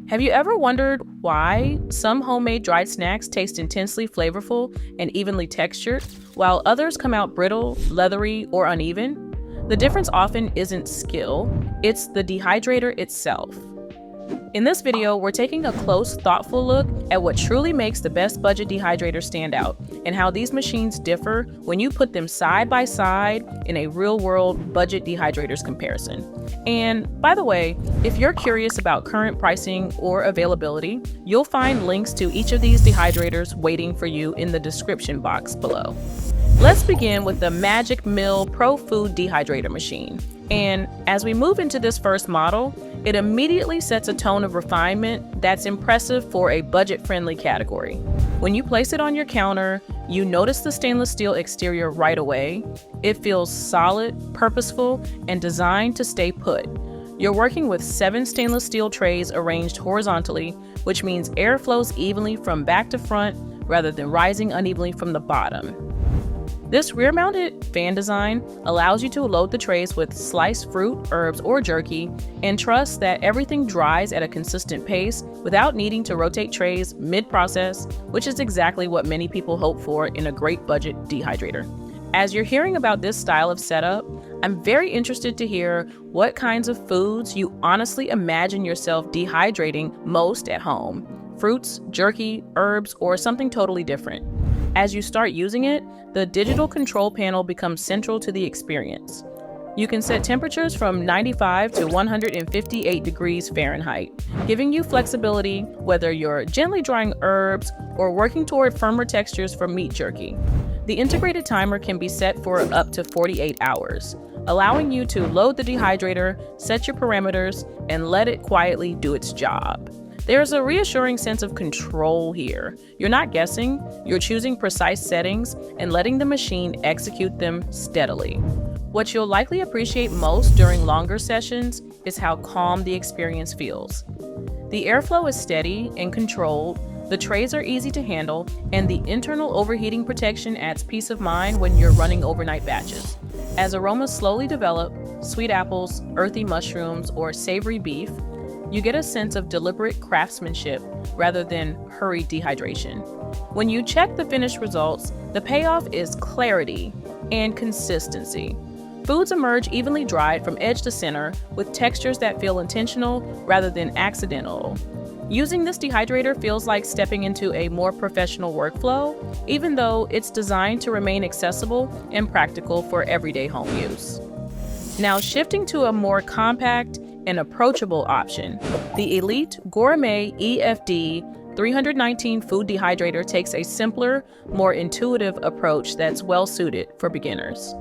Have you ever wondered why some homemade dried snacks taste intensely flavorful and evenly textured, while others come out brittle, leathery, or uneven? The difference often isn't skill, it's the dehydrator itself. In this video, we're taking a close, thoughtful look at what truly makes the best budget dehydrator stand out, and how these machines differ when you put them side by side in a real-world budget dehydrators comparison. And by the way, if you're curious about current pricing or availability, you'll find links to each of these dehydrators waiting for you in the description box below. Let's begin with the Magic Mill Pro Food Dehydrator machine. And as we move into this first model, it immediately sets a tone of refinement that's impressive for a budget-friendly category. When you place it on your counter, you notice the stainless steel exterior right away. It feels solid, purposeful, and designed to stay put. You're working with 7 stainless steel trays arranged horizontally, which means air flows evenly from back to front rather than rising unevenly from the bottom. This rear-mounted fan design allows you to load the trays with sliced fruit, herbs, or jerky, and trust that everything dries at a consistent pace without needing to rotate trays mid-process, which is exactly what many people hope for in a great budget dehydrator. As you're hearing about this style of setup, I'm very interested to hear what kinds of foods you honestly imagine yourself dehydrating most at home. Fruits, jerky, herbs, or something totally different. As you start using it, the digital control panel becomes central to the experience. You can set temperatures from 95 to 158 degrees Fahrenheit, giving you flexibility whether you're gently drying herbs or working toward firmer textures for meat jerky. The integrated timer can be set for up to 48 hours, allowing you to load the dehydrator, set your parameters, and let it quietly do its job. There's a reassuring sense of control here. You're not guessing, you're choosing precise settings and letting the machine execute them steadily. What you'll likely appreciate most during longer sessions is how calm the experience feels. The airflow is steady and controlled, the trays are easy to handle, and the internal overheating protection adds peace of mind when you're running overnight batches. As aromas slowly develop, sweet apples, earthy mushrooms, or savory beef, you get a sense of deliberate craftsmanship rather than hurried dehydration. When you check the finished results, the payoff is clarity and consistency. Foods emerge evenly dried from edge to center with textures that feel intentional rather than accidental. Using this dehydrator feels like stepping into a more professional workflow, even though it's designed to remain accessible and practical for everyday home use. Now shifting to a more compact and approachable option, the Elite Gourmet EFD 319 food dehydrator takes a simpler, more intuitive approach that's well suited for beginners.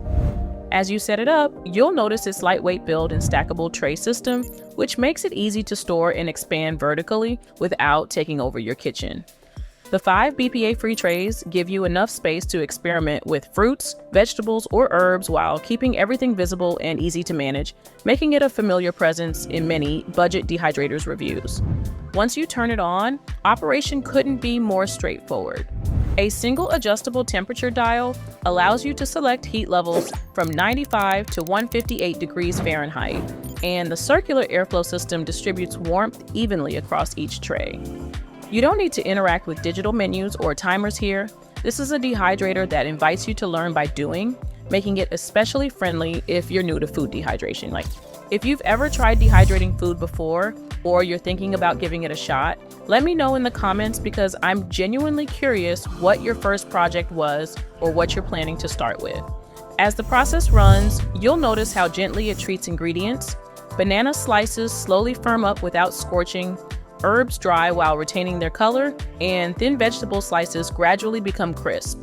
As you set it up, you'll notice its lightweight build and stackable tray system, which makes it easy to store and expand vertically without taking over your kitchen. The 5 BPA-free trays give you enough space to experiment with fruits, vegetables, or herbs while keeping everything visible and easy to manage, making it a familiar presence in many budget dehydrators reviews. Once you turn it on, operation couldn't be more straightforward. A single adjustable temperature dial allows you to select heat levels from 95 to 158 degrees Fahrenheit, and the circular airflow system distributes warmth evenly across each tray. You don't need to interact with digital menus or timers here. This is a dehydrator that invites you to learn by doing, making it especially friendly if you're new to food dehydration. If you've ever tried dehydrating food before, or you're thinking about giving it a shot, let me know in the comments because I'm genuinely curious what your first project was or what you're planning to start with. As the process runs, you'll notice how gently it treats ingredients. Banana slices slowly firm up without scorching, herbs dry while retaining their color, and thin vegetable slices gradually become crisp.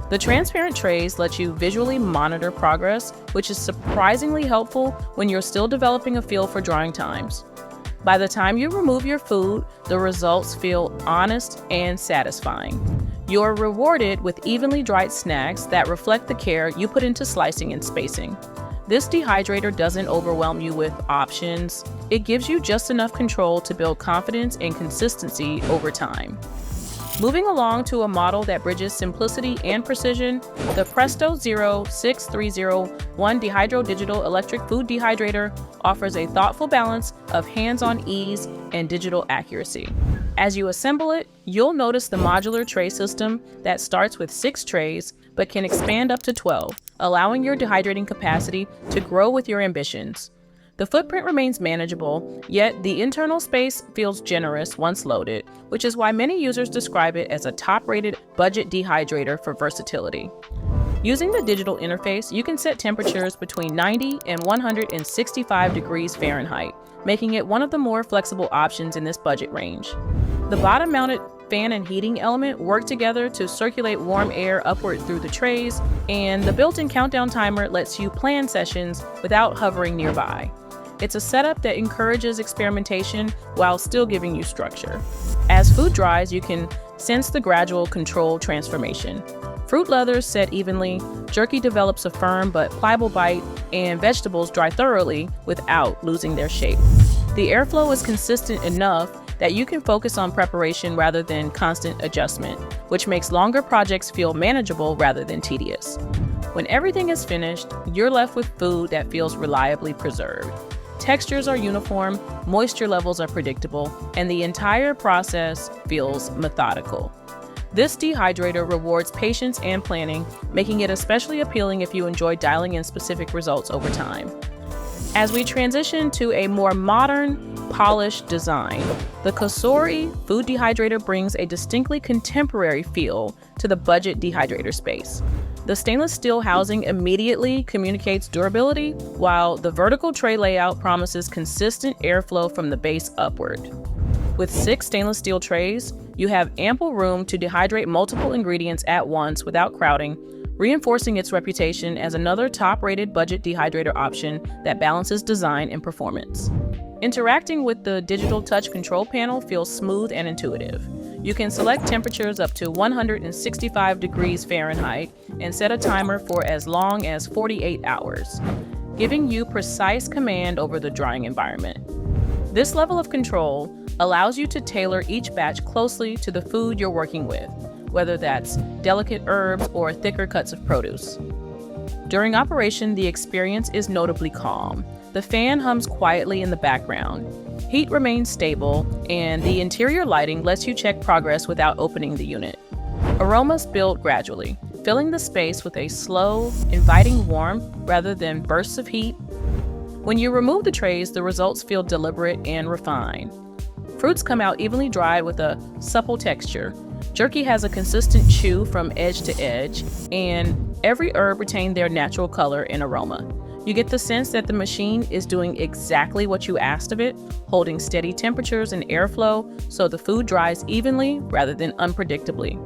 The transparent trays let you visually monitor progress, which is surprisingly helpful when you're still developing a feel for drying times. By the time you remove your food, the results feel honest and satisfying. You're rewarded with evenly dried snacks that reflect the care you put into slicing and spacing. This dehydrator doesn't overwhelm you with options. It gives you just enough control to build confidence and consistency over time. Moving along to a model that bridges simplicity and precision, the Presto 06301 Dehydro Digital Electric Food Dehydrator offers a thoughtful balance of hands-on ease and digital accuracy. As you assemble it, you'll notice the modular tray system that starts with 6 trays but can expand up to 12, allowing your dehydrating capacity to grow with your ambitions. The footprint remains manageable, yet the internal space feels generous once loaded, which is why many users describe it as a top-rated budget dehydrator for versatility. Using the digital interface, you can set temperatures between 90 and 165 degrees Fahrenheit, making it one of the more flexible options in this budget range. The bottom-mounted fan and heating element work together to circulate warm air upward through the trays, and the built-in countdown timer lets you plan sessions without hovering nearby. It's a setup that encourages experimentation while still giving you structure. As food dries, you can sense the gradual controlled transformation. Fruit leathers set evenly, jerky develops a firm but pliable bite, and vegetables dry thoroughly without losing their shape. The airflow is consistent enough that you can focus on preparation rather than constant adjustment, which makes longer projects feel manageable rather than tedious. When everything is finished, you're left with food that feels reliably preserved. Textures are uniform, moisture levels are predictable, and the entire process feels methodical. This dehydrator rewards patience and planning, making it especially appealing if you enjoy dialing in specific results over time. As we transition to a more modern, polished design, the COSORI food dehydrator brings a distinctly contemporary feel to the budget dehydrator space. The stainless steel housing immediately communicates durability, while the vertical tray layout promises consistent airflow from the base upward. With 6 stainless steel trays, you have ample room to dehydrate multiple ingredients at once without crowding, reinforcing its reputation as another top-rated budget dehydrator option that balances design and performance. Interacting with the digital touch control panel feels smooth and intuitive. You can select temperatures up to 165 degrees Fahrenheit and set a timer for as long as 48 hours, giving you precise command over the drying environment. This level of control allows you to tailor each batch closely to the food you're working with, whether that's delicate herbs or thicker cuts of produce. During operation, the experience is notably calm. The fan hums quietly in the background. Heat remains stable, and the interior lighting lets you check progress without opening the unit. Aromas build gradually, filling the space with a slow, inviting warmth rather than bursts of heat. When you remove the trays, the results feel deliberate and refined. Fruits come out evenly dried with a supple texture. Jerky has a consistent chew from edge to edge, and every herb retains their natural color and aroma. You get the sense that the machine is doing exactly what you asked of it, holding steady temperatures and airflow so the food dries evenly rather than unpredictably.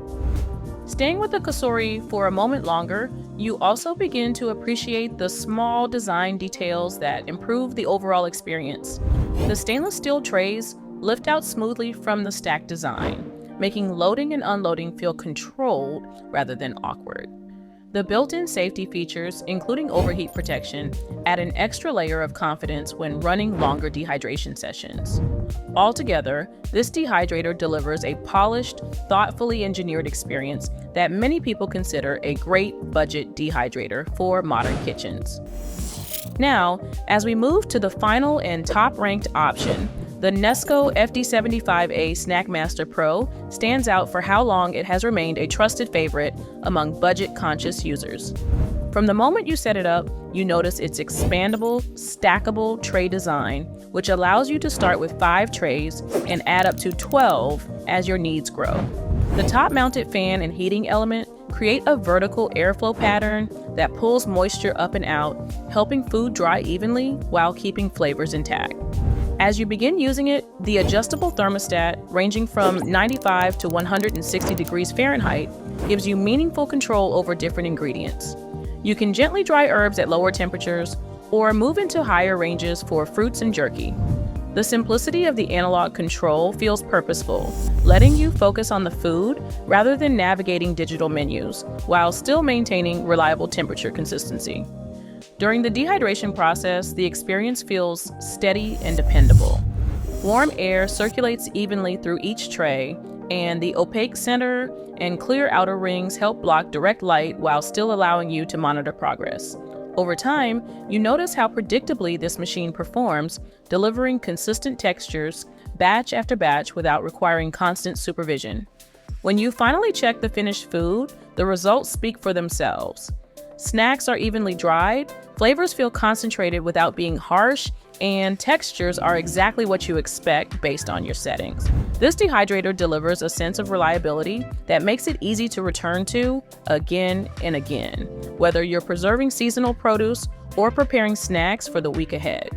Staying with the COSORI for a moment longer, you also begin to appreciate the small design details that improve the overall experience. The stainless steel trays lift out smoothly from the stacked design, making loading and unloading feel controlled rather than awkward. The built-in safety features, including overheat protection, add an extra layer of confidence when running longer dehydration sessions. Altogether, this dehydrator delivers a polished, thoughtfully engineered experience that many people consider a great budget dehydrator for modern kitchens. Now, as we move to the final and top-ranked option, the Nesco FD75A Snackmaster Pro stands out for how long it has remained a trusted favorite among budget-conscious users. From the moment you set it up, you notice its expandable, stackable tray design, which allows you to start with 5 trays and add up to 12 as your needs grow. The top-mounted fan and heating element create a vertical airflow pattern that pulls moisture up and out, helping food dry evenly while keeping flavors intact. As you begin using it, the adjustable thermostat, ranging from 95 to 160 degrees Fahrenheit, gives you meaningful control over different ingredients. You can gently dry herbs at lower temperatures or move into higher ranges for fruits and jerky. The simplicity of the analog control feels purposeful, letting you focus on the food rather than navigating digital menus, while still maintaining reliable temperature consistency. During the dehydration process, the experience feels steady and dependable. Warm air circulates evenly through each tray, and the opaque center and clear outer rings help block direct light while still allowing you to monitor progress. Over time, you notice how predictably this machine performs, delivering consistent textures, batch after batch without requiring constant supervision. When you finally check the finished food, the results speak for themselves. Snacks are evenly dried, flavors feel concentrated without being harsh, and textures are exactly what you expect based on your settings. This dehydrator delivers a sense of reliability that makes it easy to return to again and again, whether you're preserving seasonal produce or preparing snacks for the week ahead.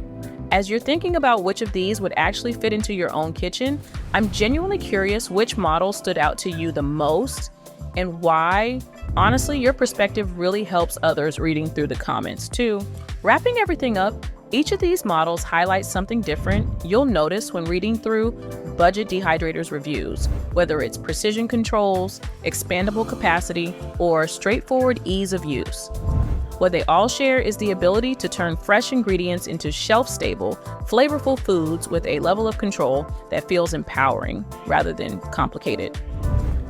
As you're thinking about which of these would actually fit into your own kitchen, I'm genuinely curious which model stood out to you the most and why. Honestly, your perspective really helps others reading through the comments too. Wrapping everything up, each of these models highlights something different you'll notice when reading through Budget Dehydrators reviews, whether it's precision controls, expandable capacity, or straightforward ease of use. What they all share is the ability to turn fresh ingredients into shelf-stable, flavorful foods with a level of control that feels empowering rather than complicated.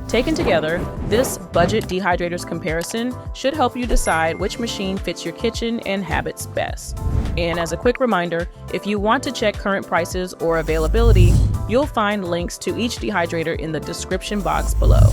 Taken together, this Budget Dehydrators comparison should help you decide which machine fits your kitchen and habits best. And as a quick reminder, if you want to check current prices or availability, you'll find links to each dehydrator in the description box below.